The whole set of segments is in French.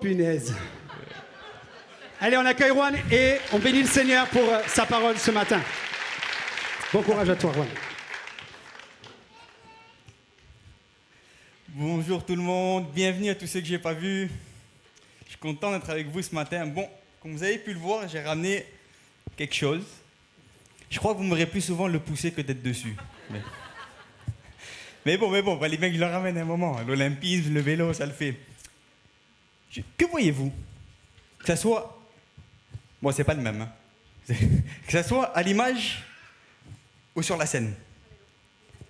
punaise. Allez, on accueille Juan et on bénit le Seigneur pour sa parole ce matin. Bon courage à toi, Juan. Bonjour tout le monde, bienvenue à tous ceux que je n'ai pas vus. Je suis content d'être avec vous ce matin. Bon, comme vous avez pu le voir, j'ai ramené quelque chose. Je crois que vous m'aurez plus souvent le pousser que d'être dessus. Mais bon, les mecs, je le ramène un moment. L'olympisme, le vélo, ça le fait. Que voyez-vous? Que ça soit... Bon, c'est pas le même. Hein. Que ça soit à l'image ou sur la scène.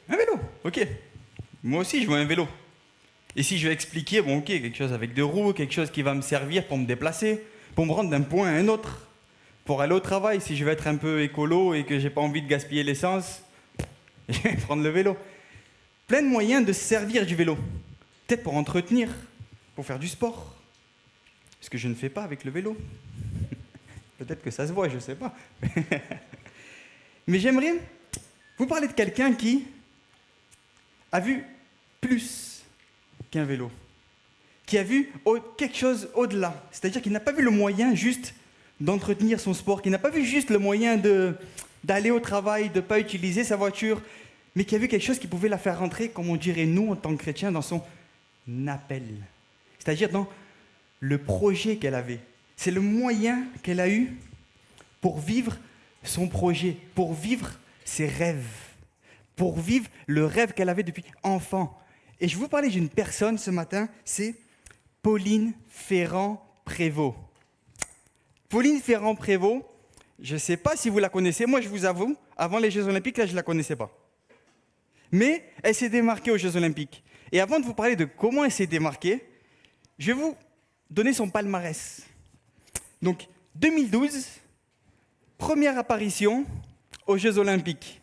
Un vélo, ok. Moi aussi, je vois un vélo. Et si je vais expliquer, bon, ok, quelque chose avec deux roues, quelque chose qui va me servir pour me déplacer, pour me rendre d'un point à un autre, pour aller au travail, si je veux être un peu écolo et que j'ai pas envie de gaspiller l'essence, je vais prendre le vélo. Plein de moyens de se servir du vélo. Peut-être pour entretenir, pour faire du sport. Ce que je ne fais pas avec le vélo. Peut-être que ça se voit, je ne sais pas. Mais j'aimerais vous parler de quelqu'un qui a vu plus qu'un vélo. Qui a vu quelque chose au-delà. C'est-à-dire qu'il n'a pas vu le moyen juste d'entretenir son sport, qui n'a pas vu juste le moyen d'aller au travail, de ne pas utiliser sa voiture, mais qui a vu quelque chose qui pouvait la faire rentrer, comme on dirait nous en tant que chrétiens, dans son appel. C'est-à-dire dans le projet qu'elle avait. C'est le moyen qu'elle a eu pour vivre son projet, pour vivre ses rêves, pour vivre le rêve qu'elle avait depuis enfant. Et je vais vous parler d'une personne ce matin, c'est Pauline Ferrand-Prévot. Pauline Ferrand-Prévot, je ne sais pas si vous la connaissez, moi je vous avoue, avant les Jeux Olympiques, là je ne la connaissais pas. Mais elle s'est démarquée aux Jeux Olympiques. Et avant de vous parler de comment elle s'est démarquée, je vais vous donner son palmarès. Donc, 2012, première apparition aux Jeux Olympiques.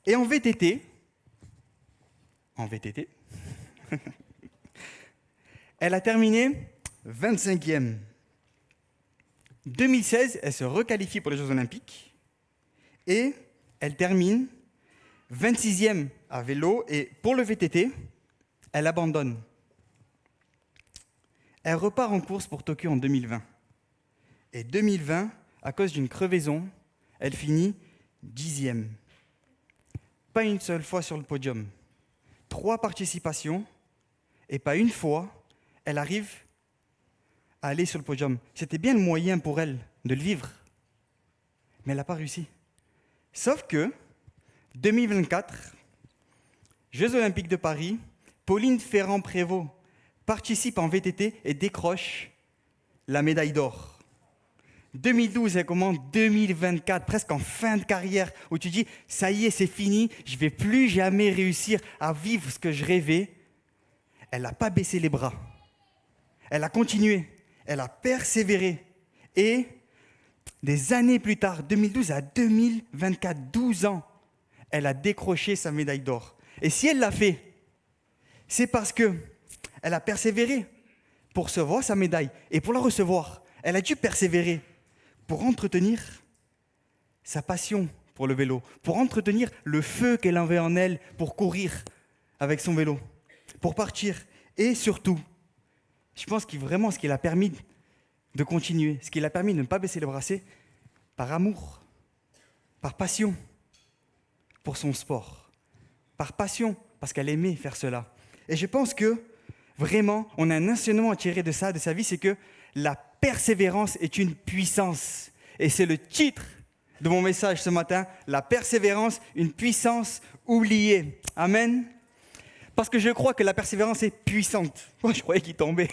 Et en VTT, elle a terminé 25e. 2016, elle se requalifie pour les Jeux Olympiques et elle termine 26e à vélo et pour le VTT, elle abandonne. Elle repart en course pour Tokyo en 2020. Et 2020, à cause d'une crevaison, elle finit 10e. Pas une seule fois sur le podium. 3 participations et pas une fois, elle arrive à aller sur le podium. C'était bien le moyen pour elle de le vivre. Mais elle n'a pas réussi. Sauf que, 2024, Jeux Olympiques de Paris, Pauline Ferrand-Prévot participe en VTT et décroche la médaille d'or. 2012, elle commence 2024, presque en fin de carrière, où tu dis, ça y est, c'est fini, je ne vais plus jamais réussir à vivre ce que je rêvais. Elle n'a pas baissé les bras. Elle a continué, elle a persévéré. Et des années plus tard, 2012 à 2024, 12 ans, elle a décroché sa médaille d'or. Et si elle l'a fait, c'est parce que elle a persévéré pour recevoir sa médaille. Et pour la recevoir, elle a dû persévérer pour entretenir sa passion pour le vélo, pour entretenir le feu qu'elle avait en elle pour courir avec son vélo, pour partir. Et surtout, je pense que vraiment ce qui l'a permis de continuer, ce qui l'a permis de ne pas baisser les bras, c'est par amour, par passion pour son sport, par passion parce qu'elle aimait faire cela. Et je pense que vraiment, on a un enseignement à tirer de ça, de sa vie, c'est que la persévérance est une puissance. Et c'est le titre de mon message ce matin, la persévérance, une puissance oubliée. Amen. Parce que je crois que la persévérance est puissante. Oh, je croyais qu'il tombait.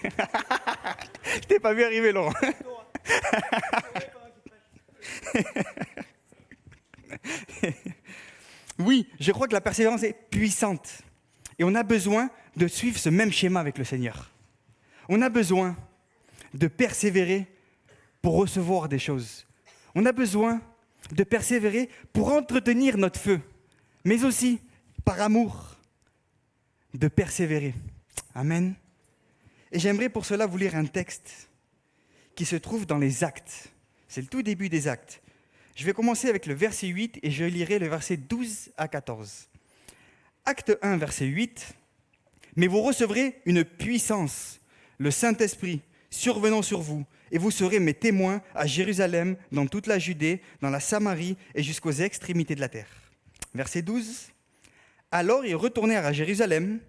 Je t'ai pas vu arriver, Laurent. Oui, je crois que la persévérance est puissante. Et on a besoin de suivre ce même schéma avec le Seigneur. On a besoin de persévérer pour recevoir des choses. On a besoin de persévérer pour entretenir notre feu, mais aussi, par amour, de persévérer. Amen. Et j'aimerais pour cela vous lire un texte qui se trouve dans les Actes. C'est le tout début des Actes. Je vais commencer avec le verset 8 et je lirai le verset 12 à 14. Acte 1, verset 8. « Mais vous recevrez une puissance le Saint-Esprit survenant sur vous, et vous serez mes témoins à Jérusalem, dans toute la Judée, dans la Samarie et jusqu'aux extrémités de la terre. Verset 12. Alors ils retournèrent à Jérusalem,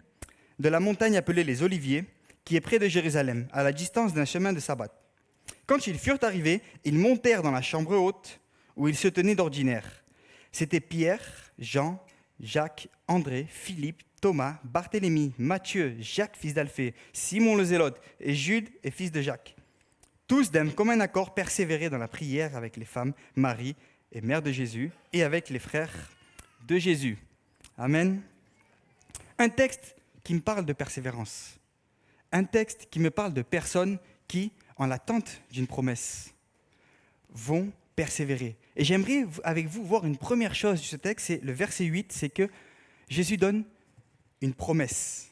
de la montagne appelée les Oliviers, qui est près de Jérusalem, à la distance d'un chemin de sabbat. Quand ils furent arrivés, ils montèrent dans la chambre haute, où ils se tenaient d'ordinaire. C'étaient Pierre, Jean, Jacques, André, Philippe, Thomas, Barthélemy, Matthieu, Jacques, fils d'Alphée, Simon le Zélote et Jude, et fils de Jacques. Tous d'un commun accord persévéraient dans la prière avec les femmes, Marie et mère de Jésus, et avec les frères de Jésus. Amen. Un texte qui me parle de persévérance. Un texte qui me parle de personnes qui, en l'attente d'une promesse, vont persévérer. Et j'aimerais avec vous voir une première chose de ce texte, c'est le verset 8, c'est que Jésus donne une promesse.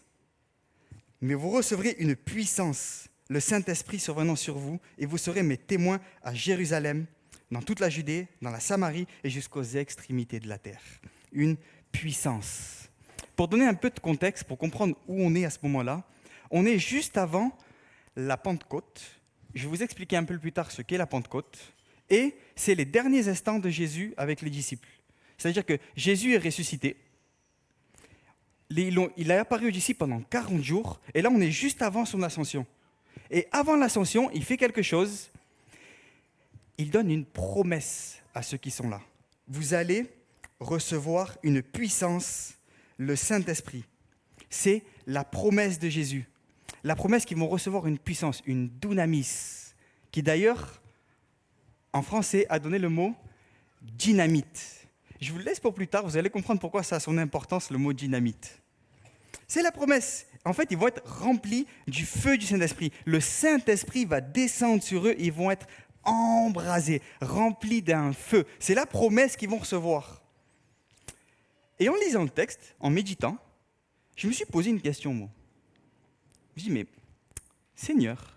Mais vous recevrez une puissance, le Saint-Esprit survenant sur vous, et vous serez mes témoins à Jérusalem, dans toute la Judée, dans la Samarie et jusqu'aux extrémités de la terre. Une puissance. Pour donner un peu de contexte, pour comprendre où on est à ce moment-là, on est juste avant la Pentecôte. Je vais vous expliquer un peu plus tard ce qu'est la Pentecôte. Et c'est les derniers instants de Jésus avec les disciples. C'est-à-dire que Jésus est ressuscité. Il a apparu aux disciples pendant 40 jours. Et là, on est juste avant son ascension. Et avant l'ascension, il fait quelque chose. Il donne une promesse à ceux qui sont là. Vous allez recevoir une puissance, le Saint-Esprit. C'est la promesse de Jésus. La promesse qu'ils vont recevoir une puissance, une dunamis, qui d'ailleurs, en français, a donné le mot dynamite. Je vous le laisse pour plus tard, vous allez comprendre pourquoi ça a son importance, le mot dynamite. C'est la promesse. En fait, ils vont être remplis du feu du Saint-Esprit. Le Saint-Esprit va descendre sur eux, ils vont être embrasés, remplis d'un feu. C'est la promesse qu'ils vont recevoir. Et en lisant le texte, en méditant, je me suis posé une question, moi. Je me dis, mais Seigneur,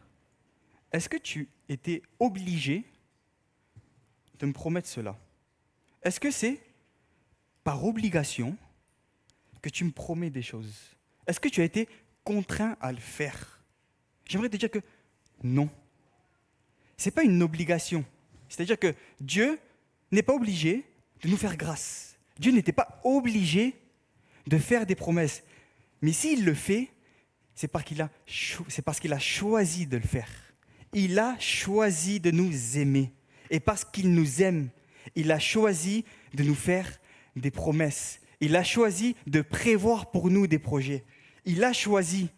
est-ce que tu étais obligé de me promettre cela? Est-ce que c'est par obligation que tu me promets des choses? Est-ce que tu as été contraint à le faire? J'aimerais te dire que non. Ce n'est pas une obligation. C'est-à-dire que Dieu n'est pas obligé de nous faire grâce. Dieu n'était pas obligé de faire des promesses. Mais s'il le fait, c'est parce qu'il a choisi de le faire. Il a choisi de nous aimer. Et parce qu'il nous aime, il a choisi de nous faire des promesses. Il a choisi de prévoir pour nous des projets. Il a choisi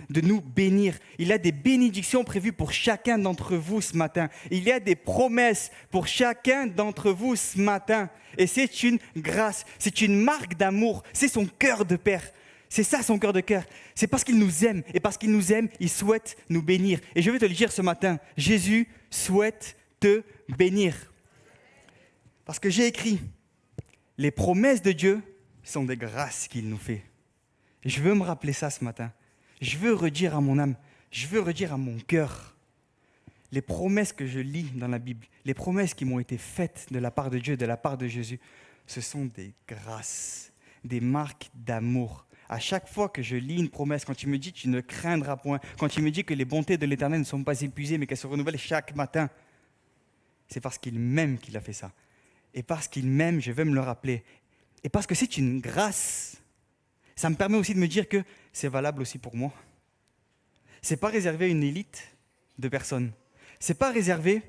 de nous bénir. Il a des bénédictions prévues pour chacun d'entre vous ce matin. Il y a des promesses pour chacun d'entre vous ce matin. Et c'est une grâce, c'est une marque d'amour, c'est son cœur de Père. C'est ça son cœur de cœur. C'est parce qu'il nous aime. Et parce qu'il nous aime, il souhaite nous bénir. Et je vais te le dire ce matin, Jésus souhaite te bénir. Parce que j'ai écrit, les promesses de Dieu sont des grâces qu'il nous fait. Et je veux me rappeler ça ce matin. Je veux redire à mon âme, je veux redire à mon cœur, les promesses que je lis dans la Bible, les promesses qui m'ont été faites de la part de Dieu, de la part de Jésus, ce sont des grâces, des marques d'amour. À chaque fois que je lis une promesse, quand il me dit « tu ne craindras point », quand il me dit que les bontés de l'Éternel ne sont pas épuisées, mais qu'elles se renouvellent chaque matin, c'est parce qu'il m'aime qu'il a fait ça. Et parce qu'il m'aime, je vais me le rappeler. Et parce que c'est une grâce, ça me permet aussi de me dire que c'est valable aussi pour moi. Ce n'est pas réservé à une élite de personnes. Ce n'est pas réservé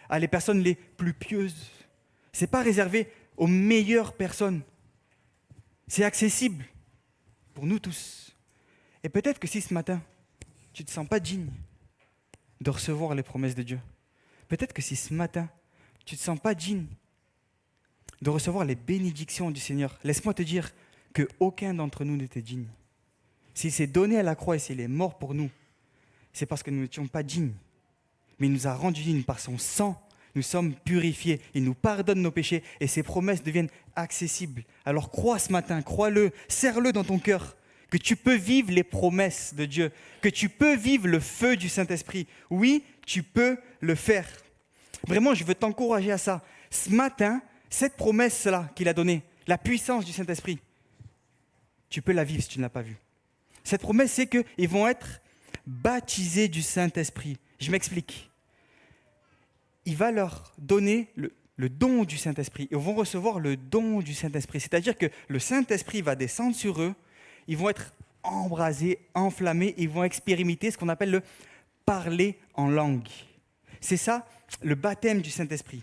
à les personnes les plus pieuses. Ce n'est pas réservé aux meilleures personnes. C'est accessible pour nous tous. Et peut-être que si ce matin, tu ne te sens pas digne de recevoir les promesses de Dieu, peut-être que si ce matin, tu ne te sens pas digne de recevoir les bénédictions du Seigneur, laisse-moi te dire qu'aucun d'entre nous n'était digne. S'il s'est donné à la croix et s'il est mort pour nous, c'est parce que nous n'étions pas dignes. Mais il nous a rendus dignes par son sang. Nous sommes purifiés. Il nous pardonne nos péchés et ses promesses deviennent accessibles. Alors crois ce matin, crois-le, serre-le dans ton cœur, que tu peux vivre les promesses de Dieu, que tu peux vivre le feu du Saint-Esprit. Oui, tu peux le faire. Vraiment, je veux t'encourager à ça. Ce matin, cette promesse-là qu'il a donnée, la puissance du Saint-Esprit, tu peux la vivre si tu ne l'as pas vue. Cette promesse, c'est qu'ils vont être baptisés du Saint-Esprit. Je m'explique. Il va leur donner le don du Saint-Esprit. Ils vont recevoir le don du Saint-Esprit. C'est-à-dire que le Saint-Esprit va descendre sur eux. Ils vont être embrasés, enflammés. Ils vont expérimenter ce qu'on appelle le parler en langue. C'est ça, le baptême du Saint-Esprit.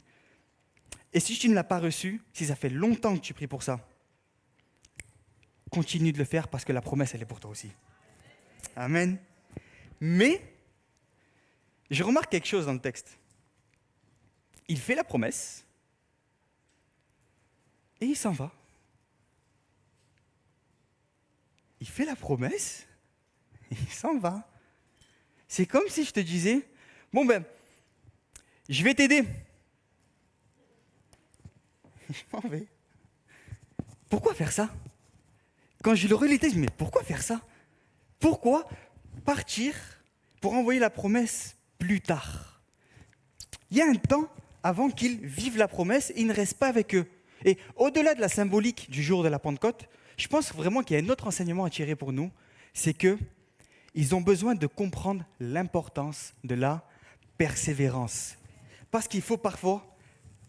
Et si tu ne l'as pas reçu, si ça fait longtemps que tu pries pour ça, continue de le faire parce que la promesse, elle est pour toi aussi. Amen. Mais, je remarque quelque chose dans le texte. Il fait la promesse et il s'en va. Il fait la promesse et il s'en va. C'est comme si je te disais, bon ben, je vais t'aider. Je m'en vais. Pourquoi faire ça? Quand je le relis, je me dis, mais pourquoi faire ça? Pourquoi partir pour envoyer la promesse plus tard? Il y a un temps avant qu'ils vivent la promesse et ils ne restent pas avec eux. Et au-delà de la symbolique du jour de la Pentecôte, je pense vraiment qu'il y a un autre enseignement à tirer pour nous, c'est qu'ils ont besoin de comprendre l'importance de la persévérance. Parce qu'il faut parfois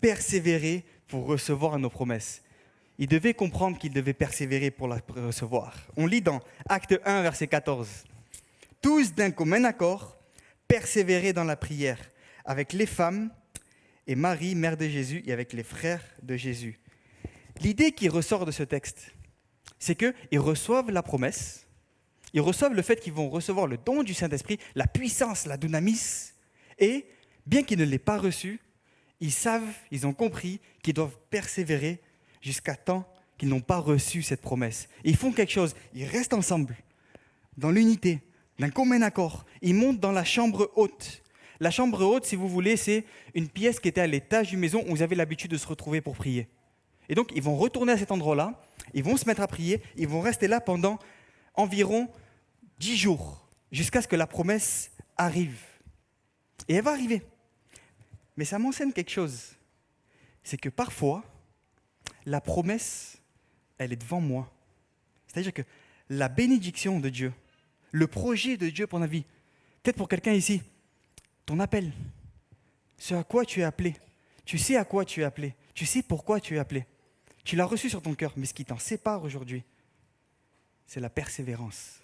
persévérer pour recevoir nos promesses. Ils devaient comprendre qu'ils devaient persévérer pour la recevoir. On lit dans Acte 1, verset 14. « Tous d'un commun accord, persévéraient dans la prière, avec les femmes et Marie, mère de Jésus, et avec les frères de Jésus. » L'idée qui ressort de ce texte, c'est qu'ils reçoivent la promesse, ils reçoivent le fait qu'ils vont recevoir le don du Saint-Esprit, la puissance, la dunamis, et bien qu'ils ne l'aient pas reçu, ils savent, ils ont compris qu'ils doivent persévérer jusqu'à temps qu'ils n'ont pas reçu cette promesse. Et ils font quelque chose, ils restent ensemble, dans l'unité, d'un commun accord. Ils montent dans la chambre haute. La chambre haute, si vous voulez, c'est une pièce qui était à l'étage d'une maison où vous avez l'habitude de se retrouver pour prier. Et donc, ils vont retourner à cet endroit-là, ils vont se mettre à prier, ils vont rester là pendant environ 10 jours, jusqu'à ce que la promesse arrive. Et elle va arriver. Mais ça m'enseigne quelque chose. C'est que parfois, la promesse, elle est devant moi. C'est-à-dire que la bénédiction de Dieu, le projet de Dieu pour ma vie, peut-être pour quelqu'un ici, ton appel, ce à quoi tu es appelé, tu sais à quoi tu es appelé, tu sais pourquoi tu es appelé. Tu l'as reçu sur ton cœur, mais ce qui t'en sépare aujourd'hui, c'est la persévérance.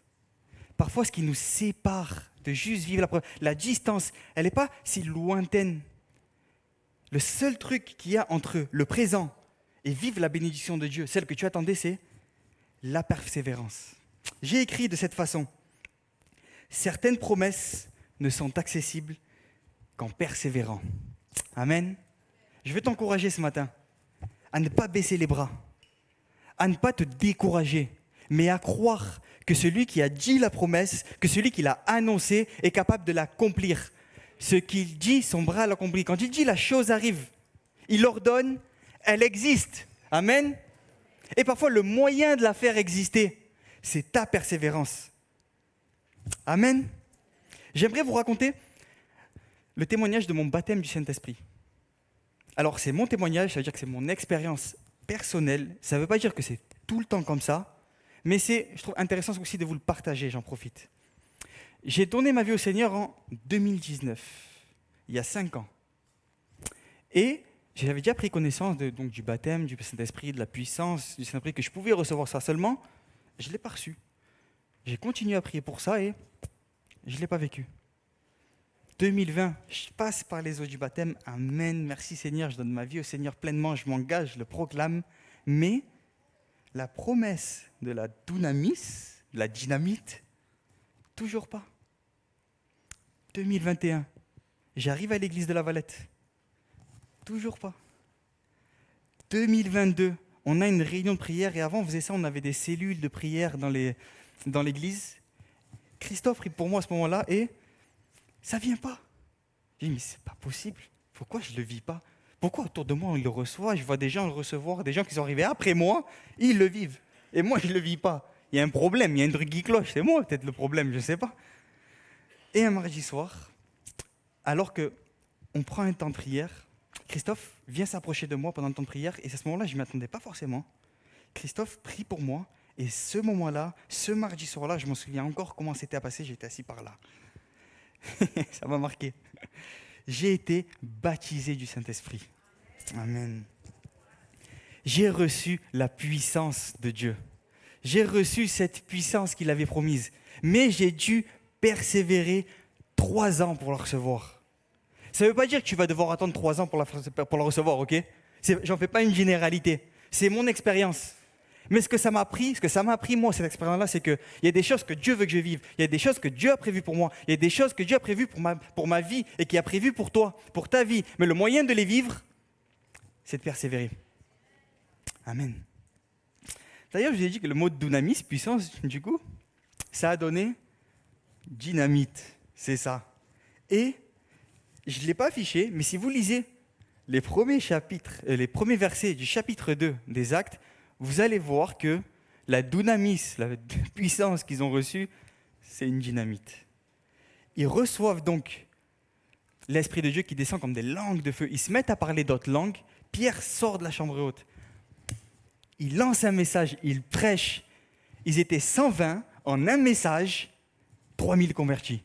Parfois, ce qui nous sépare de juste vivre la promesse, la distance, elle n'est pas si lointaine. Le seul truc qu'il y a entre le présent et vivre la bénédiction de Dieu, celle que tu attendais, c'est la persévérance. J'ai écrit de cette façon. Certaines promesses ne sont accessibles qu'en persévérant. Amen. Je veux t'encourager ce matin à ne pas baisser les bras, à ne pas te décourager, mais à croire que celui qui a dit la promesse, que celui qui l'a annoncé est capable de l'accomplir. Ce qu'il dit, son bras l'accomplit. Quand il dit la chose arrive, il ordonne, elle existe. Amen. Et parfois, le moyen de la faire exister, c'est ta persévérance. Amen. J'aimerais vous raconter le témoignage de mon baptême du Saint-Esprit. Alors, c'est mon témoignage, ça veut dire que c'est mon expérience personnelle. Ça ne veut pas dire que c'est tout le temps comme ça, mais je trouve intéressant aussi de vous le partager, j'en profite. J'ai donné ma vie au Seigneur en 2019, il y a 5 ans. Et j'avais déjà pris connaissance donc, du baptême, du Saint-Esprit, de la puissance du Saint-Esprit, que je pouvais recevoir ça seulement. Je ne l'ai pas reçu. J'ai continué à prier pour ça et je ne l'ai pas vécu. 2020, je passe par les eaux du baptême. Amen, merci Seigneur, je donne ma vie au Seigneur pleinement, je m'engage, je le proclame. Mais la promesse de la dunamis, de la dynamite, toujours pas. 2021, j'arrive à l'église de la Valette. Toujours pas. 2022, on a une réunion de prière et avant on faisait ça, on avait des cellules de prière dans l'église. Christophe prie pour moi à ce moment-là et ça vient pas. J'ai dit mais c'est pas possible. Pourquoi je le vis pas? Pourquoi autour de moi on le reçoit? Je vois des gens le recevoir, des gens qui sont arrivés après moi, ils le vivent. Et moi je le vis pas. Il y a un problème, il y a un truc qui cloche. C'est moi peut-être le problème, je sais pas. Et un mardi soir, alors qu'on prend un temps de prière, Christophe vient s'approcher de moi pendant le temps de prière et à ce moment-là, je ne m'y attendais pas forcément. Christophe prie pour moi Et ce moment-là, ce mardi soir-là, je m'en souviens encore comment c'était passé, j'étais assis par là. Ça m'a marqué. J'ai été baptisé du Saint-Esprit. Amen. J'ai reçu la puissance de Dieu. J'ai reçu cette puissance qu'il avait promise. Mais j'ai dû persévérer 3 ans pour la recevoir. Ça ne veut pas dire que tu vas devoir attendre 3 ans pour la recevoir, ok? J'en fais pas une généralité. C'est mon expérience. Mais ce que ça m'a appris, moi, cette expérience-là, c'est qu'il y a des choses que Dieu veut que je vive. Il y a des choses que Dieu a prévues pour moi. Il y a des choses que Dieu a prévues pour ma vie et qui a prévues pour toi, pour ta vie. Mais le moyen de les vivre, c'est de persévérer. Amen. D'ailleurs, je vous ai dit que le mot dunamis, puissance, du coup, ça a donné dynamite. C'est ça. Et je ne l'ai pas affiché, mais si vous lisez les premiers versets du chapitre 2 des Actes, vous allez voir que la dunamis, la puissance qu'ils ont reçue, c'est une dynamite. Ils reçoivent donc l'Esprit de Dieu qui descend comme des langues de feu. Ils se mettent à parler d'autres langues. Pierre sort de la chambre haute. Il lance un message, il prêche. Ils étaient 120 en un message, 3000 convertis.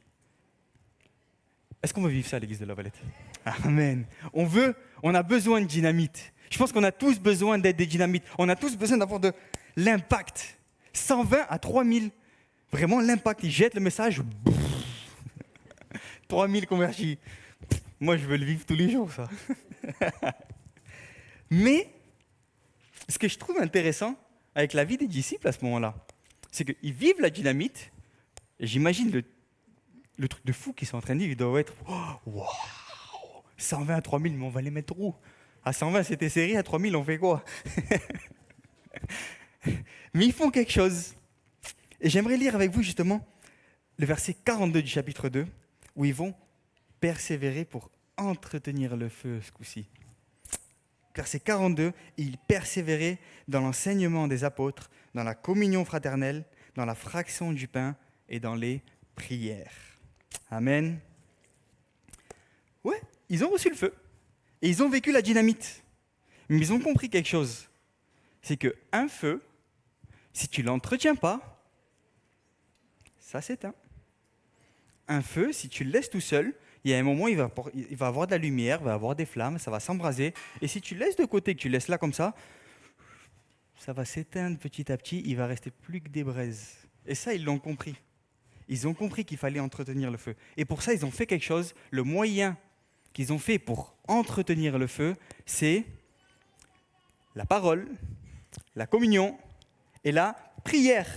Est-ce qu'on veut vivre ça à l'église de La Valette? Amen. On a besoin de dynamite. Je pense qu'on a tous besoin d'être des dynamites. On a tous besoin d'avoir de l'impact. 120 à 3000. Vraiment l'impact. Ils jettent le message. 3000 convertis. Moi, je veux le vivre tous les jours, ça. Mais, ce que je trouve intéressant avec la vie des disciples à ce moment-là, c'est qu'ils vivent la dynamite. Et j'imagine le truc de fou qu'ils sont en train de vivre. Ils doivent être waouh, 120 à 3000, mais on va les mettre où? À 120, c'était serré. À 3000, on fait quoi? Mais ils font quelque chose. Et j'aimerais lire avec vous justement le verset 42 du chapitre 2, où ils vont persévérer pour entretenir le feu ce coup-ci. Verset 42, ils persévéraient dans l'enseignement des apôtres, dans la communion fraternelle, dans la fraction du pain et dans les prières. Amen. Ouais, ils ont reçu le feu et ils ont vécu la dynamite. Mais ils ont compris quelque chose. C'est qu'un feu, si tu ne l'entretiens pas, ça s'éteint. Un feu, si tu le laisses tout seul, il y a un moment, il va avoir de la lumière, il va avoir des flammes, ça va s'embraser. Et si tu le laisses de côté, que tu le laisses là comme ça va s'éteindre petit à petit, il va rester plus que des braises. Et ça, ils l'ont compris. Ils ont compris qu'il fallait entretenir le feu. Et pour ça, ils ont fait quelque chose. Le moyen qu'ils ont fait pour entretenir le feu, c'est la parole, la communion et la prière.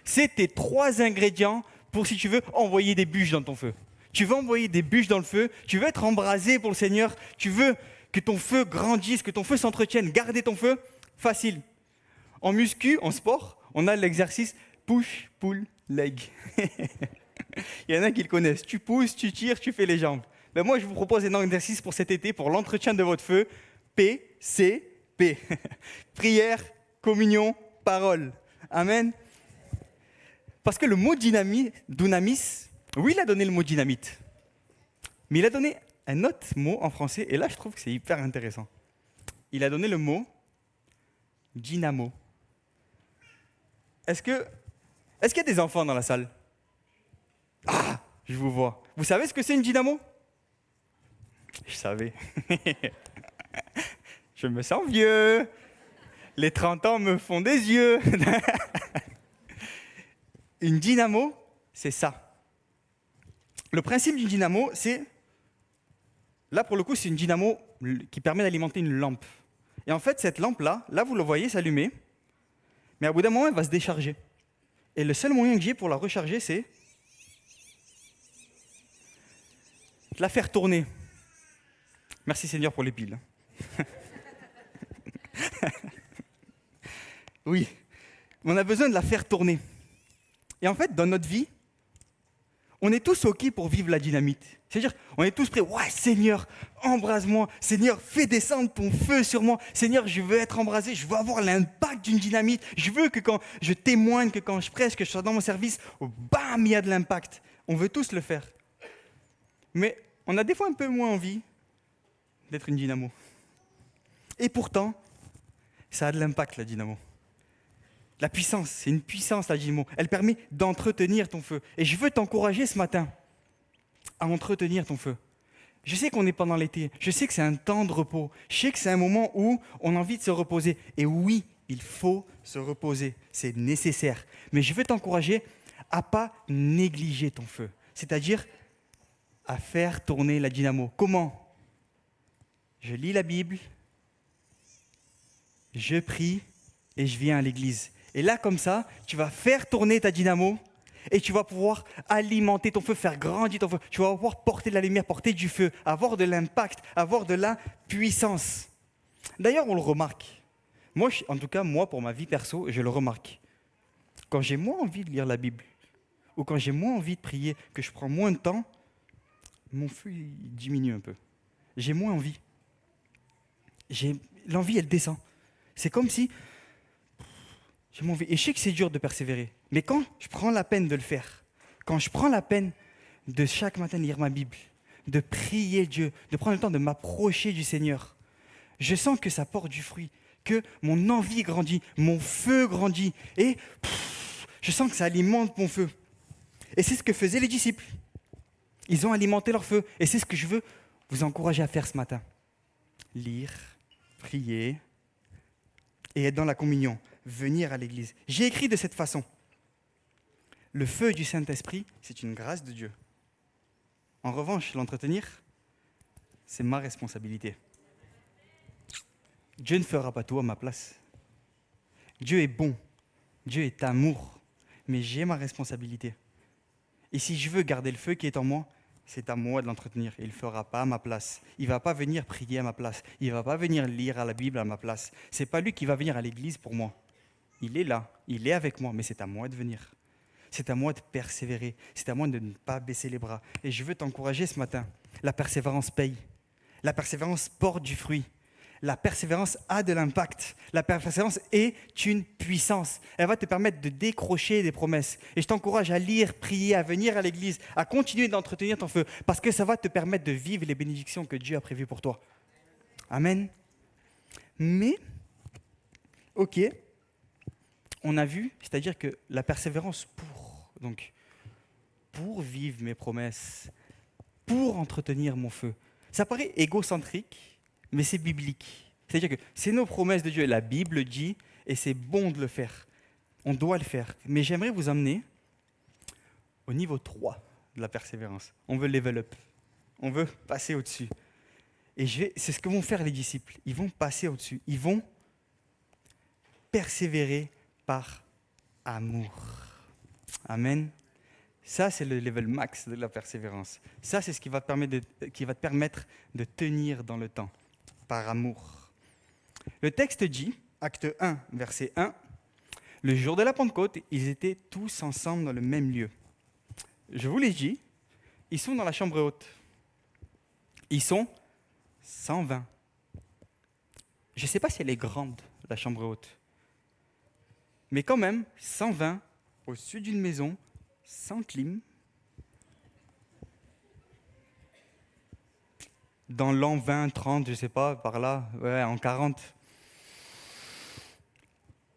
C'est tes 3 ingrédients pour, si tu veux, envoyer des bûches dans ton feu. Tu veux envoyer des bûches dans le feu, tu veux être embrasé pour le Seigneur, tu veux que ton feu grandisse, que ton feu s'entretienne, garder ton feu, facile. En muscu, en sport, on a l'exercice push, pull, leg. Il y en a qui le connaissent. Tu pousses, tu tires, tu fais les jambes. Ben moi, je vous propose un exercice pour cet été, pour l'entretien de votre feu. PCP. Prière, communion, parole. Amen. Parce que le mot dunamis, oui, il a donné le mot dynamite. Mais il a donné un autre mot en français, et là, je trouve que c'est hyper intéressant. Il a donné le mot dynamo. Est-ce qu'il y a des enfants dans la salle? Ah, je vous vois. Vous savez ce que c'est une dynamo? Je savais. Je me sens vieux. Les 30 ans me font des yeux. Une dynamo, c'est ça. Le principe d'une dynamo, c'est... Là, pour le coup, c'est une dynamo qui permet d'alimenter une lampe. Et en fait, cette lampe-là, là, vous le voyez s'allumer, mais à bout d'un moment, elle va se décharger. Et le seul moyen que j'ai pour la recharger, c'est de la faire tourner. Merci Seigneur pour les piles. Oui, on a besoin de la faire tourner. Et en fait, dans notre vie, on est tous OK pour vivre la dynamite. C'est-à-dire, on est tous prêts. Ouais, Seigneur, embrase-moi. Seigneur, fais descendre ton feu sur moi. Seigneur, je veux être embrasé. Je veux avoir l'impact d'une dynamite. Je veux que quand je témoigne, que quand je prêche, que je sois dans mon service, bam, il y a de l'impact. On veut tous le faire. Mais on a des fois un peu moins envie d'être une dynamo. Et pourtant, ça a de l'impact, la dynamo. La puissance, c'est une puissance, la dynamo. Elle permet d'entretenir ton feu. Et je veux t'encourager ce matin à entretenir ton feu. Je sais qu'on est pendant l'été, je sais que c'est un temps de repos, je sais que c'est un moment où on a envie de se reposer. Et oui, il faut se reposer, c'est nécessaire. Mais je veux t'encourager à ne pas négliger ton feu, c'est-à-dire à faire tourner la dynamo. Comment ? Je lis la Bible, je prie et je viens à l'église. Et là, comme ça, tu vas faire tourner ta dynamo et tu vas pouvoir alimenter ton feu, faire grandir ton feu. Tu vas pouvoir porter de la lumière, porter du feu, avoir de l'impact, avoir de la puissance. D'ailleurs, on le remarque. Moi, en tout cas, moi, pour ma vie perso, je le remarque. Quand j'ai moins envie de lire la Bible, ou quand j'ai moins envie de prier, que je prends moins de temps, mon feu il diminue un peu. J'ai moins envie. L'envie, elle descend. C'est comme si j'ai moins envie. Et je sais que c'est dur de persévérer. Mais quand je prends la peine de le faire, quand je prends la peine de chaque matin lire ma Bible, de prier Dieu, de prendre le temps de m'approcher du Seigneur, je sens que ça porte du fruit, que mon envie grandit, mon feu grandit, et je sens que ça alimente mon feu. Et c'est ce que faisaient les disciples. Ils ont alimenté leur feu, et c'est ce que je veux vous encourager à faire ce matin. Lire, prier, et être dans la communion, venir à l'église. J'ai écrit de cette façon. Le feu du Saint-Esprit, c'est une grâce de Dieu. En revanche, l'entretenir, c'est ma responsabilité. Dieu ne fera pas tout à ma place. Dieu est bon, Dieu est amour, mais j'ai ma responsabilité. Et si je veux garder le feu qui est en moi, c'est à moi de l'entretenir. Il ne le fera pas à ma place. Il ne va pas venir prier à ma place. Il ne va pas venir lire à la Bible à ma place. Ce n'est pas lui qui va venir à l'église pour moi. Il est là, il est avec moi, mais c'est à moi de venir. C'est à moi de persévérer. C'est à moi de ne pas baisser les bras. Et je veux t'encourager ce matin. La persévérance paye. La persévérance porte du fruit. La persévérance a de l'impact. La persévérance est une puissance. Elle va te permettre de décrocher des promesses. Et je t'encourage à lire, prier, à venir à l'église, à continuer d'entretenir ton feu, parce que ça va te permettre de vivre les bénédictions que Dieu a prévues pour toi. Amen. Mais, ok, on a vu, c'est-à-dire que la persévérance pour vivre mes promesses, pour entretenir mon feu, ça paraît égocentrique, mais c'est biblique. C'est-à-dire que c'est nos promesses de Dieu, la Bible dit, et c'est bon de le faire. On doit le faire. Mais j'aimerais vous emmener au niveau 3 de la persévérance. On veut level up. On veut passer au-dessus. Et c'est ce que vont faire les disciples. Ils vont passer au-dessus. Ils vont persévérer par amour. Amen. Ça, c'est le level max de la persévérance. Ça, c'est ce qui va te permettre de tenir dans le temps, par amour. Le texte dit, acte 1, verset 1, « Le jour de la Pentecôte, ils étaient tous ensemble dans le même lieu. » Je vous l'ai dit, ils sont dans la chambre haute. Ils sont 120. Je ne sais pas si elle est grande, la chambre haute. Mais quand même, 120 au-dessus d'une maison, sans clim, dans l'an 20, 30, je ne sais pas, par là, ouais, en 40.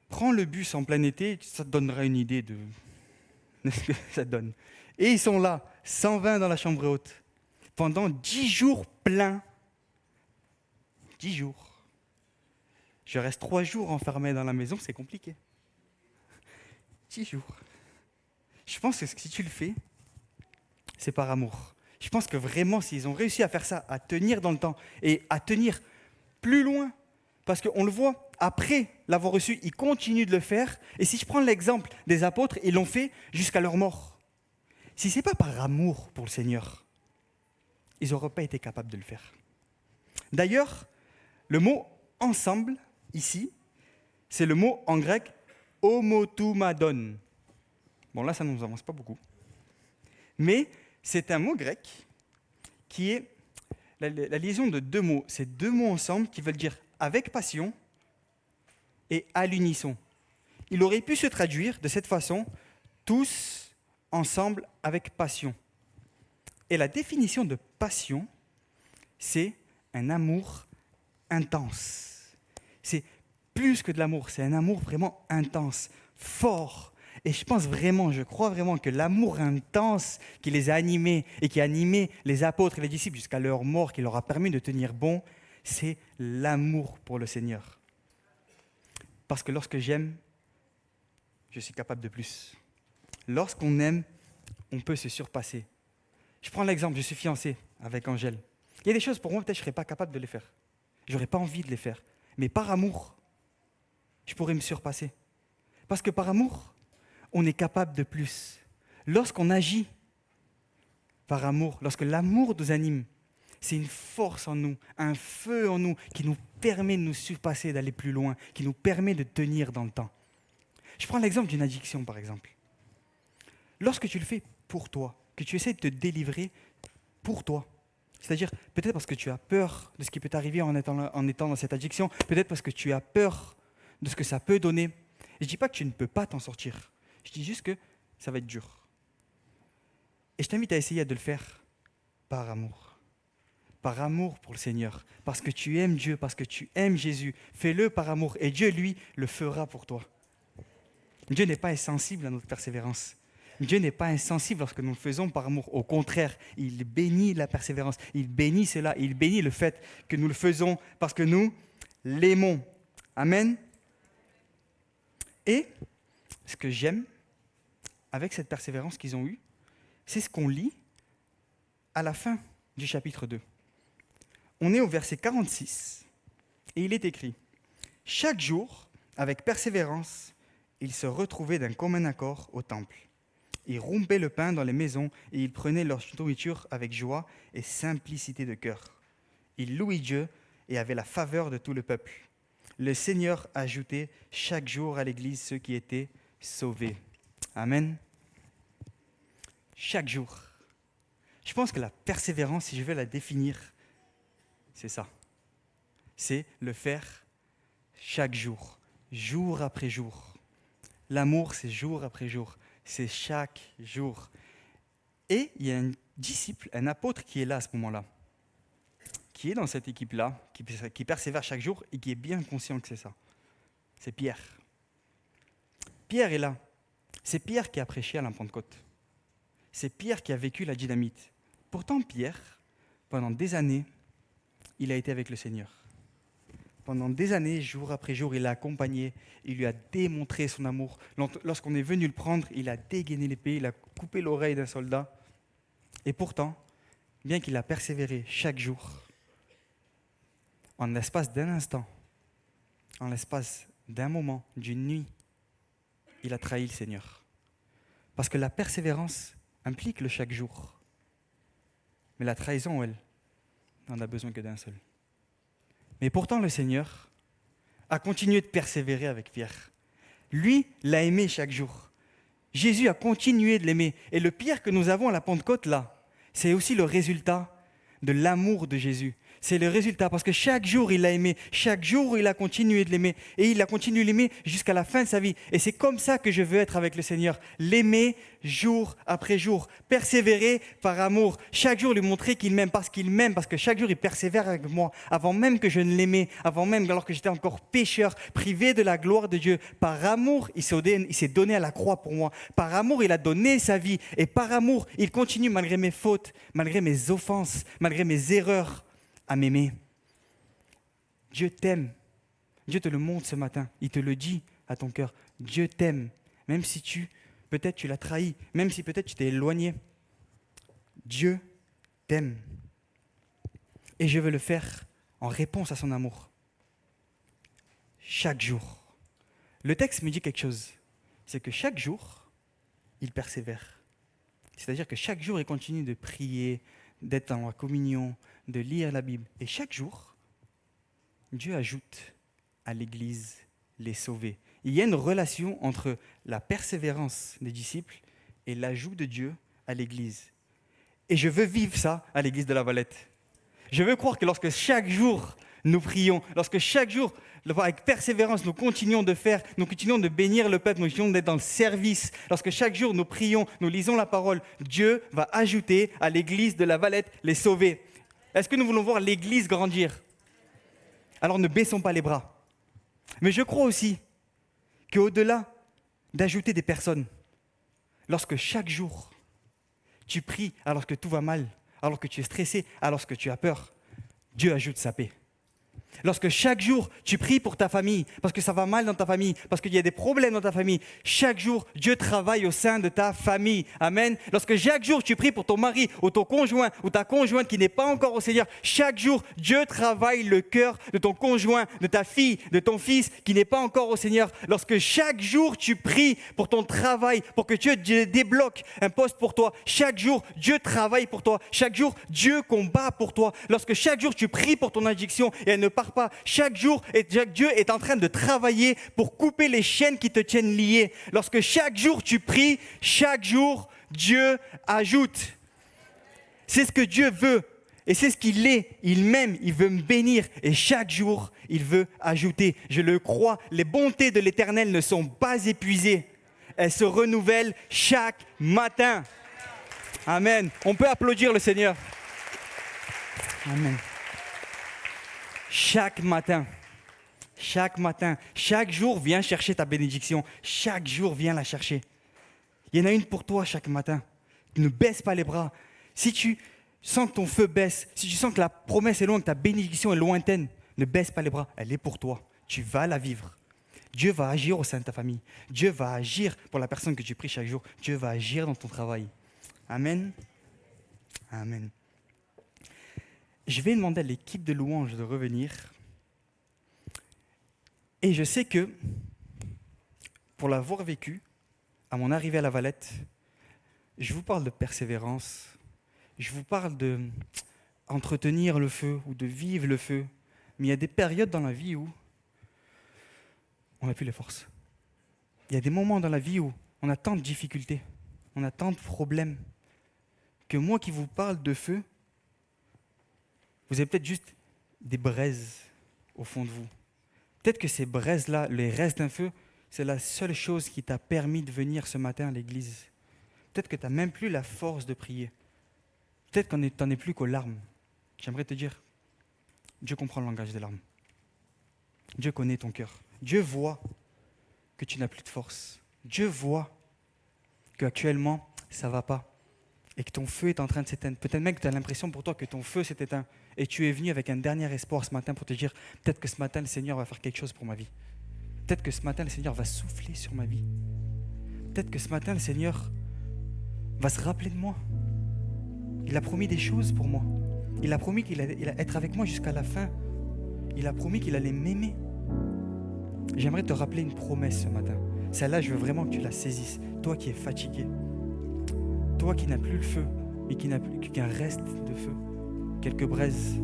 Prends le bus en plein été, ça te donnera une idée de ce que ça donne. Et ils sont là, 120 dans la chambre haute, pendant 10 jours pleins. 10 jours. Je reste 3 jours enfermé dans la maison, c'est compliqué. 10 jours. Je pense que si tu le fais, c'est par amour. Je pense que vraiment, s'ils ont réussi à faire ça, à tenir dans le temps et à tenir plus loin, parce qu'on le voit, après l'avoir reçu, ils continuent de le faire. Et si je prends l'exemple des apôtres, ils l'ont fait jusqu'à leur mort. Si ce n'est pas par amour pour le Seigneur, ils n'auraient pas été capables de le faire. D'ailleurs, le mot « ensemble », ici, c'est le mot en grec « homotumadon ». Bon, là, ça ne nous avance pas beaucoup. Mais c'est un mot grec qui est la liaison de deux mots. C'est deux mots ensemble qui veulent dire « avec passion » et « à l'unisson ». Il aurait pu se traduire de cette façon « tous ensemble avec passion ». Et la définition de passion, c'est un amour intense. C'est plus que de l'amour, c'est un amour vraiment intense, fort. Et je crois vraiment que l'amour intense qui les a animés et qui a animé les apôtres et les disciples jusqu'à leur mort, qui leur a permis de tenir bon, c'est l'amour pour le Seigneur. Parce que lorsque j'aime, je suis capable de plus. Lorsqu'on aime, on peut se surpasser. Je prends l'exemple, je suis fiancé avec Angèle. Il y a des choses pour moi, peut-être je ne serais pas capable de les faire. Je n'aurais pas envie de les faire. Mais par amour, je pourrais me surpasser. Parce que par amour, on est capable de plus. Lorsqu'on agit par amour, lorsque l'amour nous anime, c'est une force en nous, un feu en nous qui nous permet de nous surpasser, d'aller plus loin, qui nous permet de tenir dans le temps. Je prends l'exemple d'une addiction, par exemple. Lorsque tu le fais pour toi, que tu essaies de te délivrer pour toi, c'est-à-dire peut-être parce que tu as peur de ce qui peut t'arriver en étant dans cette addiction, peut-être parce que tu as peur de ce que ça peut donner. Et je ne dis pas que tu ne peux pas t'en sortir, je dis juste que ça va être dur. Et je t'invite à essayer de le faire par amour pour le Seigneur, parce que tu aimes Dieu, parce que tu aimes Jésus. Fais-le par amour et Dieu, lui, le fera pour toi. Dieu n'est pas insensible à notre persévérance. Dieu n'est pas insensible lorsque nous le faisons par amour. Au contraire, il bénit la persévérance, il bénit cela, il bénit le fait que nous le faisons parce que nous l'aimons. Amen. Et ce que j'aime avec cette persévérance qu'ils ont eue, c'est ce qu'on lit à la fin du chapitre 2. On est au verset 46 et il est écrit « Chaque jour, avec persévérance, ils se retrouvaient d'un commun accord au temple. Ils rompaient le pain dans les maisons et ils prenaient leur nourriture avec joie et simplicité de cœur. Ils louaient Dieu et avaient la faveur de tout le peuple. Le Seigneur ajoutait chaque jour à l'Église ceux qui étaient sauvés. » Amen. Chaque jour. Je pense que la persévérance, si je veux la définir, c'est ça. C'est le faire chaque jour, jour après jour. L'amour, c'est jour après jour. C'est chaque jour. Et il y a un disciple, un apôtre qui est là à ce moment-là, qui est dans cette équipe-là, qui persévère chaque jour et qui est bien conscient que c'est ça. C'est Pierre. Pierre est là. C'est Pierre qui a prêché à la Pentecôte. C'est Pierre qui a vécu la dynamite. Pourtant, Pierre, pendant des années, il a été avec le Seigneur. Pendant des années, jour après jour, il l'a accompagné, il lui a démontré son amour. Lorsqu'on est venu le prendre, il a dégainé l'épée, il a coupé l'oreille d'un soldat. Et pourtant, bien qu'il a persévéré chaque jour, en l'espace d'un instant, en l'espace d'un moment, d'une nuit, il a trahi le Seigneur. Parce que la persévérance implique le chaque jour. Mais la trahison, elle, n'en a besoin que d'un seul. Mais pourtant, le Seigneur a continué de persévérer avec Pierre. Lui l'a aimé chaque jour. Jésus a continué de l'aimer. Et le Pierre que nous avons à la Pentecôte, là, c'est aussi le résultat de l'amour de Jésus. C'est le résultat, parce que chaque jour, il l'a aimé. Chaque jour, il a continué de l'aimer. Et il a continué de l'aimer jusqu'à la fin de sa vie. Et c'est comme ça que je veux être avec le Seigneur. L'aimer jour après jour. Persévérer par amour. Chaque jour, lui montrer qu'il m'aime parce qu'il m'aime. Parce que chaque jour, il persévère avec moi. Avant même que je ne l'aimais. Avant même, alors que j'étais encore pécheur, privé de la gloire de Dieu. Par amour, il s'est donné à la croix pour moi. Par amour, il a donné sa vie. Et par amour, il continue malgré mes fautes, malgré mes offenses, malgré mes erreurs, à m'aimer. Dieu t'aime. Dieu te le montre ce matin. Il te le dit à ton cœur. Dieu t'aime. Même si peut-être tu l'as trahi, même si peut-être tu t'es éloigné. Dieu t'aime. Et je veux le faire en réponse à son amour. Chaque jour. Le texte me dit quelque chose. C'est que chaque jour, il persévère. C'est-à-dire que chaque jour, il continue de prier, d'être dans la communion, de lire la Bible. Et chaque jour, Dieu ajoute à l'Église les sauvés. Il y a une relation entre la persévérance des disciples et l'ajout de Dieu à l'Église. Et je veux vivre ça à l'Église de la Valette. Je veux croire que lorsque chaque jour nous prions, lorsque chaque jour, avec persévérance, nous continuons de faire, nous continuons de bénir le peuple, nous continuons d'être dans le service, lorsque chaque jour nous prions, nous lisons la parole, Dieu va ajouter à l'Église de la Valette les sauvés. Est-ce que nous voulons voir l'Église grandir? Alors ne baissons pas les bras. Mais je crois aussi qu'au-delà d'ajouter des personnes. Lorsque chaque jour, tu pries alors que tout va mal, alors que tu es stressé, alors que tu as peur, Dieu ajoute sa paix. Lorsque chaque jour, tu pries pour ta famille, parce que ça va mal dans ta famille, parce qu'il y a des problèmes dans ta famille, chaque jour, Dieu travaille au sein de ta famille. Amen. Lorsque chaque jour, tu pries pour ton mari ou ton conjoint ou ta conjointe qui n'est pas encore au Seigneur, chaque jour, Dieu travaille le cœur de ton conjoint, de ta fille, de ton fils qui n'est pas encore au Seigneur. Lorsque chaque jour, tu pries pour ton travail, pour que Dieu débloque un poste pour toi, chaque jour, Dieu travaille pour toi. Chaque jour, Dieu combat pour toi. Lorsque chaque jour, tu pries pour ton addiction et elle ne part pas. Chaque jour, Dieu est en train de travailler pour couper les chaînes qui te tiennent lié. Lorsque chaque jour tu pries, chaque jour, Dieu ajoute. C'est ce que Dieu veut et c'est ce qu'il est. Il m'aime, il veut me bénir et chaque jour, il veut ajouter. Je le crois, les bontés de l'Éternel ne sont pas épuisées. Elles se renouvellent chaque matin. Amen. On peut applaudir le Seigneur. Amen. Chaque matin, chaque jour, viens chercher ta bénédiction. Chaque jour, viens la chercher. Il y en a une pour toi chaque matin. Ne baisse pas les bras. Si tu sens que ton feu baisse, si tu sens que la promesse est loin, que ta bénédiction est lointaine, ne baisse pas les bras. Elle est pour toi. Tu vas la vivre. Dieu va agir au sein de ta famille. Dieu va agir pour la personne que tu pries chaque jour. Dieu va agir dans ton travail. Amen. Amen. Je vais demander à l'équipe de louange de revenir. Et je sais que, pour l'avoir vécu, à mon arrivée à La Valette, je vous parle de persévérance, je vous parle d'entretenir le feu ou de vivre le feu. Mais il y a des périodes dans la vie où on n'a plus les forces. Il y a des moments dans la vie où on a tant de difficultés, on a tant de problèmes, que moi qui vous parle de feu, vous avez peut-être juste des braises au fond de vous. Peut-être que ces braises-là, les restes d'un feu, c'est la seule chose qui t'a permis de venir ce matin à l'église. Peut-être que tu n'as même plus la force de prier. Peut-être que tu n'en es plus qu'aux larmes. J'aimerais te dire, Dieu comprend le langage des larmes. Dieu connaît ton cœur. Dieu voit que tu n'as plus de force. Dieu voit qu'actuellement, ça ne va pas. Et que ton feu est en train de s'éteindre. Peut-être même que tu as l'impression pour toi que ton feu s'est éteint. Et tu es venu avec un dernier espoir ce matin pour te dire, peut-être que ce matin, le Seigneur va faire quelque chose pour ma vie. Peut-être que ce matin, le Seigneur va souffler sur ma vie. Peut-être que ce matin, le Seigneur va se rappeler de moi. Il a promis des choses pour moi. Il a promis qu'il allait être avec moi jusqu'à la fin. Il a promis qu'il allait m'aimer. J'aimerais te rappeler une promesse ce matin. Celle-là, je veux vraiment que tu la saisisses. Toi qui es fatigué. Toi qui n'as plus le feu, mais qui n'a plus qu'un reste de feu. Quelques braises.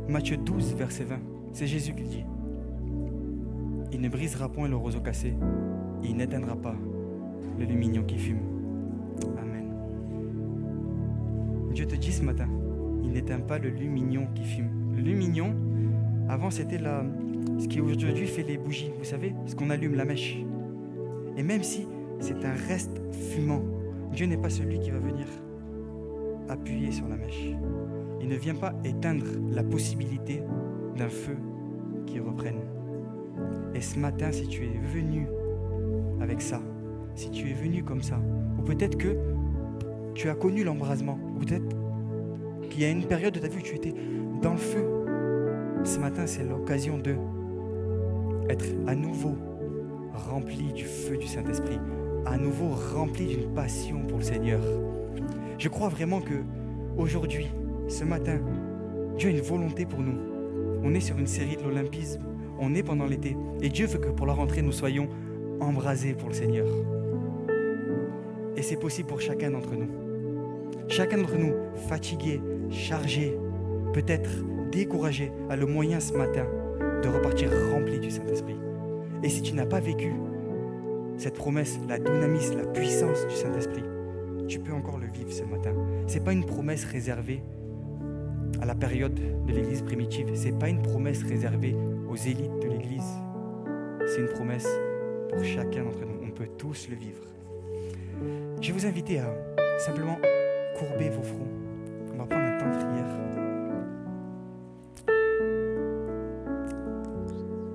Matthieu 12, verset 20. C'est Jésus qui dit. Il ne brisera point le roseau cassé, et il n'éteindra pas le lumignon qui fume. Amen. Dieu te dit ce matin, il n'éteint pas le lumignon qui fume. Le lumignon, avant c'était ce qui aujourd'hui fait les bougies, vous savez, ce qu'on allume, la mèche. Et même si c'est un reste fumant, Dieu n'est pas celui qui va venir appuyer sur la mèche. Il ne vient pas éteindre la possibilité d'un feu qui reprenne. Et ce matin, si tu es venu avec ça, si tu es venu comme ça, ou peut-être que tu as connu l'embrasement, ou peut-être qu'il y a une période de ta vie où tu étais dans le feu, ce matin, c'est l'occasion de être à nouveau rempli du feu du Saint-Esprit, à nouveau rempli d'une passion pour le Seigneur. Je crois vraiment que aujourd'hui, ce matin, Dieu a une volonté pour nous. On est sur une série de l'Olympisme, on est pendant l'été, et Dieu veut que pour la rentrée, nous soyons embrasés pour le Seigneur. Et c'est possible pour chacun d'entre nous. Chacun d'entre nous, fatigué, chargé, peut-être découragé, a le moyen ce matin de repartir rempli du Saint-Esprit. Et si tu n'as pas vécu cette promesse, la dynamis, la puissance du Saint-Esprit, tu peux encore le vivre ce matin. Ce n'est pas une promesse réservée à la période de l'Église primitive. Ce n'est pas une promesse réservée aux élites de l'Église. C'est une promesse pour chacun d'entre nous. On peut tous le vivre. Je vais vous inviter à simplement courber vos fronts. On va prendre un temps de prière.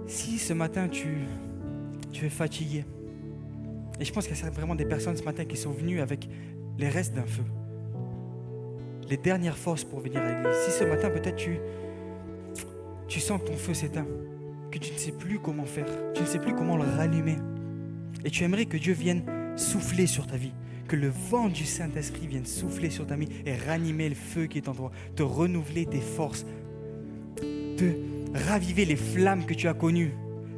Si ce matin tu es fatigué, Et je pense qu'il y a vraiment des personnes ce matin qui sont venues avec les restes d'un feu. Les dernières forces pour venir à l'église. Si ce matin, peut-être tu sens que ton feu s'éteint, que tu ne sais plus comment faire, tu ne sais plus comment le rallumer, et tu aimerais que Dieu vienne souffler sur ta vie, que le vent du Saint-Esprit vienne souffler sur ta vie et ranimer le feu qui est en toi, te renouveler tes forces, te raviver les flammes que tu as connues,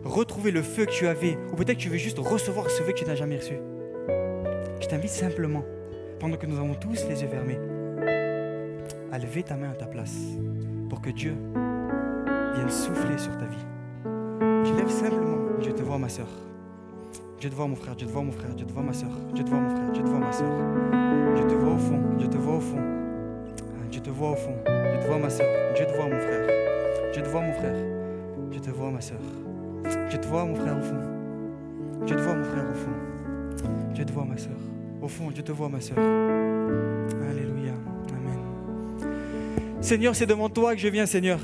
retrouver le feu que tu avais, ou peut-être que tu veux juste recevoir ce feu que tu n'as jamais reçu. Je t'invite simplement, pendant que nous avons tous les yeux fermés, à lever ta main à ta place pour que Dieu vienne souffler sur ta vie. Tu lèves simplement. Dieu te voit, ma soeur. Dieu te voit, mon frère. Dieu te voit, mon frère. Dieu te voit, ma soeur. Dieu te voit, mon frère. Dieu te voit, ma soeur. Dieu te voit au fond. Dieu te voit au fond. Dieu te voit au fond. Dieu te voit, ma soeur. Dieu te voit, mon frère. Dieu te voit, mon frère. Dieu te voit, ma soeur. Dieu te voit, mon frère, au fond. Dieu te voit, mon frère, au fond. Dieu te voit, ma soeur. Au fond, Dieu te voit, ma soeur. Alléluia. Amen. Seigneur, c'est devant toi que je viens, Seigneur.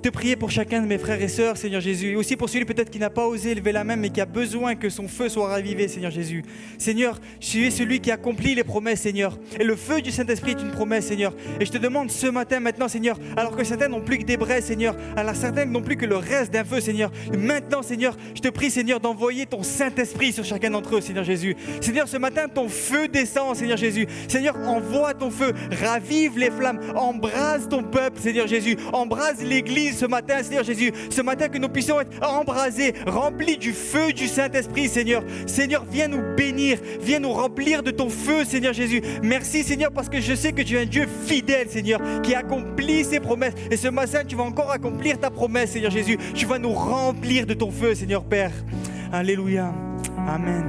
Te prier pour chacun de mes frères et sœurs, Seigneur Jésus, et aussi pour celui peut-être qui n'a pas osé lever la main, mais qui a besoin que son feu soit ravivé, Seigneur Jésus. Seigneur, tu es celui qui accomplit les promesses, Seigneur, et le feu du Saint-Esprit est une promesse, Seigneur. Et je te demande ce matin, maintenant, Seigneur, alors que certains n'ont plus que des braises, Seigneur, alors certains n'ont plus que le reste d'un feu, Seigneur. Maintenant, Seigneur, je te prie, Seigneur, d'envoyer ton Saint-Esprit sur chacun d'entre eux, Seigneur Jésus. Seigneur, ce matin, ton feu descend, Seigneur Jésus. Seigneur, envoie ton feu, ravive les flammes, embrase ton peuple, Seigneur Jésus. Embrase l'Église ce matin, Seigneur Jésus. Ce matin, que nous puissions être embrasés, remplis du feu du Saint-Esprit, Seigneur. Seigneur, viens nous bénir, viens nous remplir de ton feu, Seigneur Jésus. Merci, Seigneur, parce que je sais que tu es un Dieu fidèle, Seigneur, qui accomplit ses promesses. Et ce matin, tu vas encore accomplir ta promesse, Seigneur Jésus. Tu vas nous remplir de ton feu, Seigneur Père. Alléluia. Amen.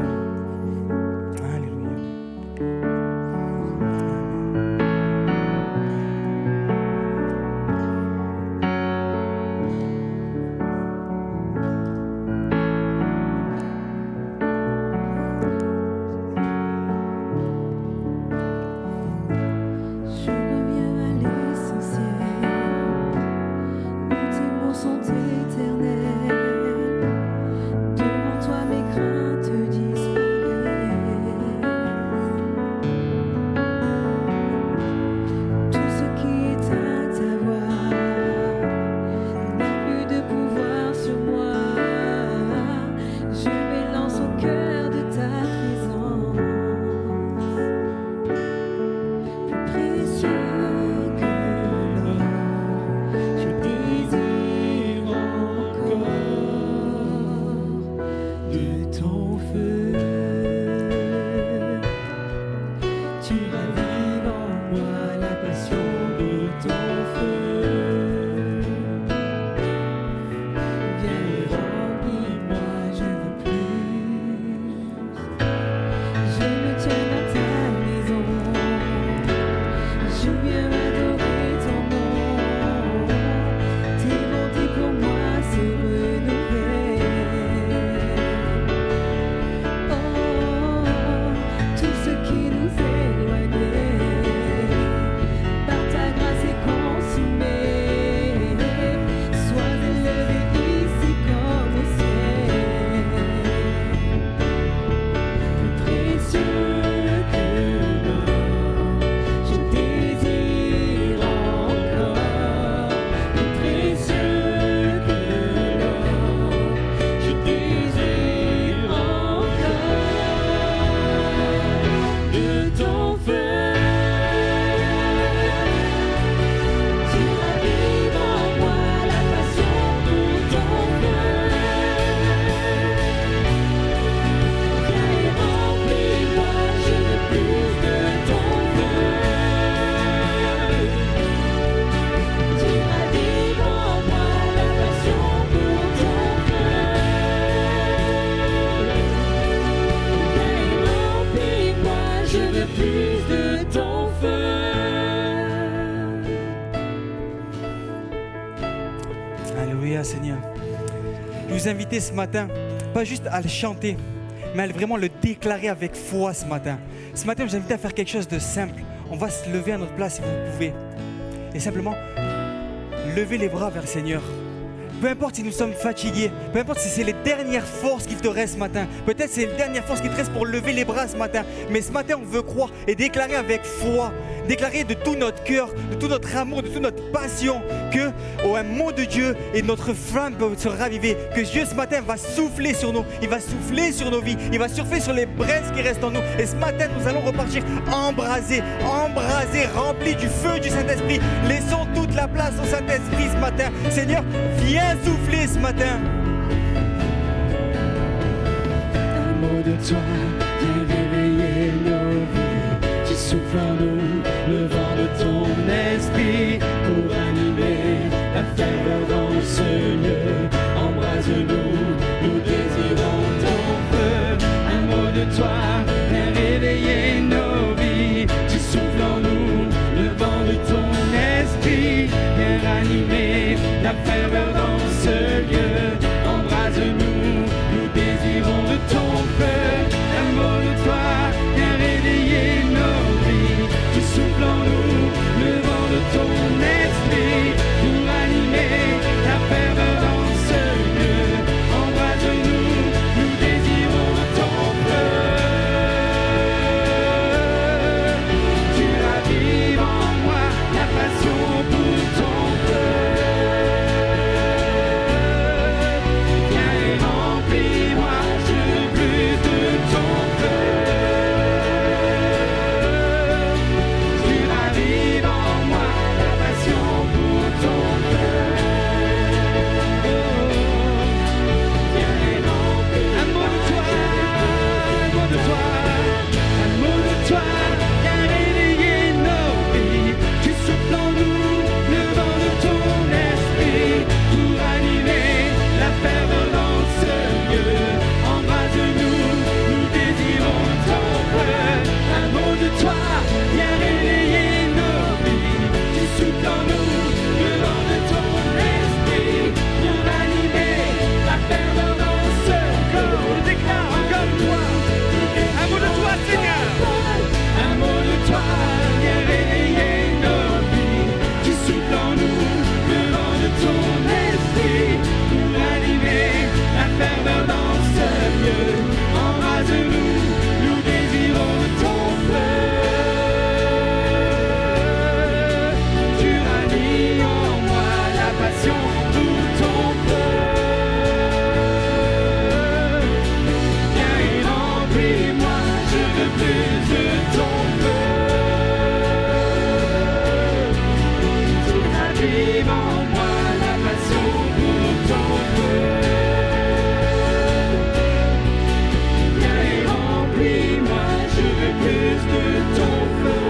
Seigneur. Je vous invite ce matin, pas juste à le chanter, mais à vraiment le déclarer avec foi ce matin. Ce matin, je vous invite à faire quelque chose de simple. On va se lever à notre place si vous pouvez. Et simplement, lever les bras vers le Seigneur. Peu importe si nous sommes fatigués, peu importe si c'est les dernières forces qu'il te reste ce matin, peut-être c'est les dernières forces qu'il te reste pour lever les bras ce matin, mais ce matin on veut croire et déclarer avec foi, déclarer de tout notre cœur, de tout notre amour, de toute notre passion que un mot de Dieu et notre flamme peut se raviver, que Dieu ce matin va souffler sur nous, il va souffler sur nos vies, il va surfer sur les braises qui restent en nous, et ce matin nous allons repartir embrasés, remplis du feu du Saint-Esprit. Laissons toute la place au Saint-Esprit ce matin. Seigneur, viens souffler ce matin. Un mot de toi vient réveiller nos vies. Tu souffles en nous le vent de ton esprit pour animer la ferveur dans ce lieu. Embrase-nous, nous désirons ton feu. Un mot de toi vient réveiller nos vies. Tu souffles en nous le vent de ton esprit. Viens ranimer la ferveur dans ce lieu. Embrase-nous, nous désirons de ton feu. Un mot de toi vient réveiller nos vies. Tu souffles en nous le vent de ton esprit pour animer la ferveur dans ce lieu. Embrase-nous, nous désirons de ton feu. Tu ravives en moi la passion pour ton feu. Viens et remplis-moi, je veux plus de ton feu. Tu ravives en moi la passion pour ton feu. Viens et remplis un mot de toi, un mot de toi, un mot de toi, viens réveiller nos vies. Tu souffles en nous le vent de ton esprit pour animer la ferveur dans ce lieu. Embrase-nous, nous désirons ton feu. Un mot de toi, viens réveiller nos vies. Tu souffles en nous le vent de ton esprit pour animer la ferveur dans ce lieu. On déclare encore une fois. Un mot de toi, Seigneur. Un mot de toi, viens réveiller nos vies. Tu souffles en nous le vent de ton esprit pour animer la ferveur dans ce lieu. Embrase-nous, nous désirons ton feu. Tu ranimes en moi la passion pour ton feu. Viens et remplis-moi, je veux plus de ton feu. Tu ravives en moi la passion pour ton feu. Viens et remplis-moi, je veux plus de ton feu.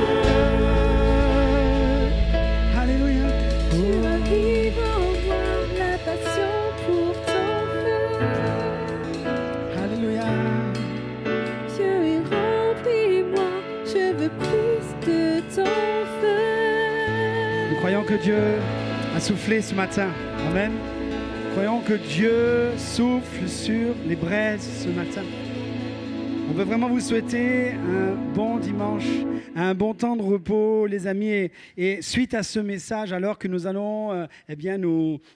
Alléluia. Tu ravives en moi la passion pour ton feu. Alléluia. Dieu est remplis-moi, je veux plus de ton feu. Nous croyons que Dieu a soufflé ce matin. Amen. Nous croyons que Dieu souffle sur les braises ce matin. On veut vraiment vous souhaiter un bon dimanche, un bon temps de repos, les amis. Et suite à ce message, alors que nous allons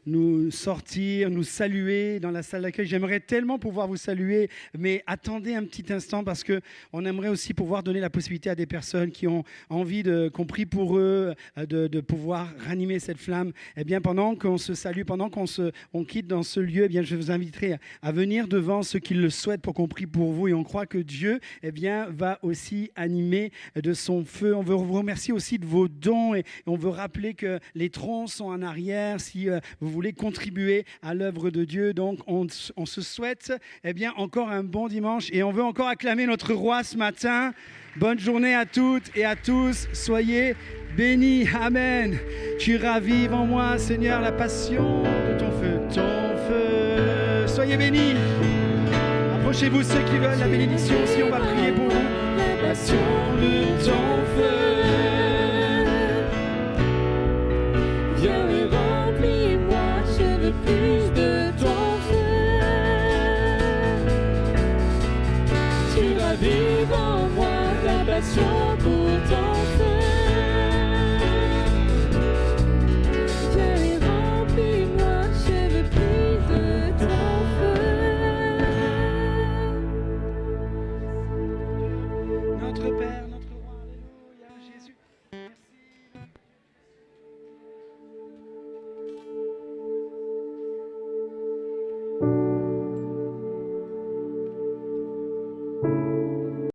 nous sortir, nous saluer dans la salle d'accueil, j'aimerais tellement pouvoir vous saluer, mais attendez un petit instant parce qu'on aimerait aussi pouvoir donner la possibilité à des personnes qui ont envie, qu'on prie pour eux, de pouvoir ranimer cette flamme. Eh bien, pendant qu'on se salue, pendant qu'on quitte dans ce lieu, eh bien, je vous inviterai à venir devant ceux qui le souhaitent pour qu'on prie pour vous. Et on croit que Dieu va aussi animer de son feu. On veut vous remercier aussi de vos dons et on veut rappeler que les troncs sont en arrière si vous voulez contribuer à l'œuvre de Dieu. Donc, on se souhaite encore un bon dimanche et on veut encore acclamer notre roi ce matin. Bonne journée à toutes et à tous. Soyez bénis. Amen. Tu ravives en moi, Seigneur, la passion de ton feu. Ton feu. Soyez bénis. Approchez-vous ceux qui veulent la bénédiction. Si on va prier pour vous. La passion de ton feu.